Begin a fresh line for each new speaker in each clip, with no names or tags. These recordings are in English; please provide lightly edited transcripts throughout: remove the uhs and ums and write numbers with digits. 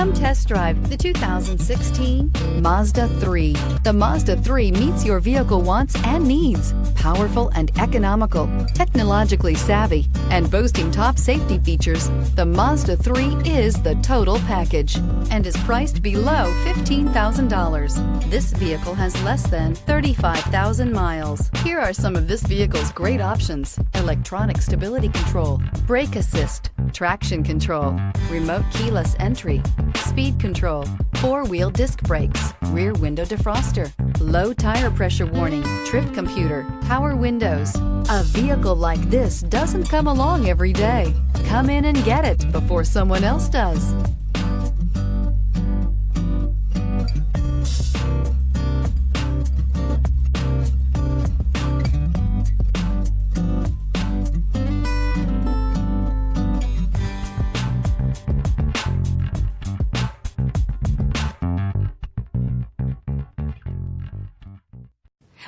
Come test drive the 2016 Mazda 3. The Mazda 3 meets your vehicle wants and needs. Powerful and economical, technologically savvy, and boasting top safety features, the Mazda 3 is the total package and is priced below $15,000. This vehicle has less than 35,000 miles. Here are some of this vehicle's great options: electronic stability control, brake assist, traction control, remote keyless entry, speed control, four-wheel disc brakes, rear window defroster, low tire pressure warning, trip computer, power windows. A vehicle like this doesn't come along every day. Come in and get it before someone else does.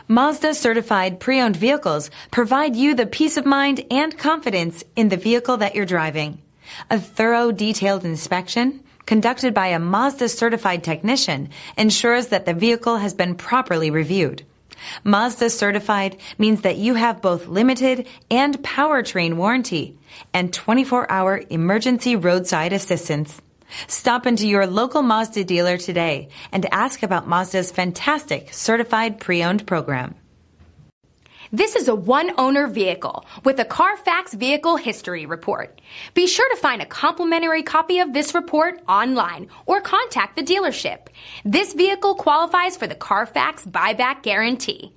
Mazda certified pre-owned vehicles provide you the peace of mind and confidence in the vehicle that you're driving. A thorough, detailed inspection conducted by a Mazda certified technician ensures that the vehicle has been properly reviewed. Mazda certified means that you have both limited and powertrain warranty and 24-hour emergency roadside assistance. Stop into your local Mazda dealer today and ask about Mazda's fantastic certified pre-owned program.
This is a one-owner vehicle with a CARFAX Vehicle History Report. Be sure to find a complimentary copy of this report online or contact the dealership. This vehicle qualifies for the CARFAX Buyback Guarantee.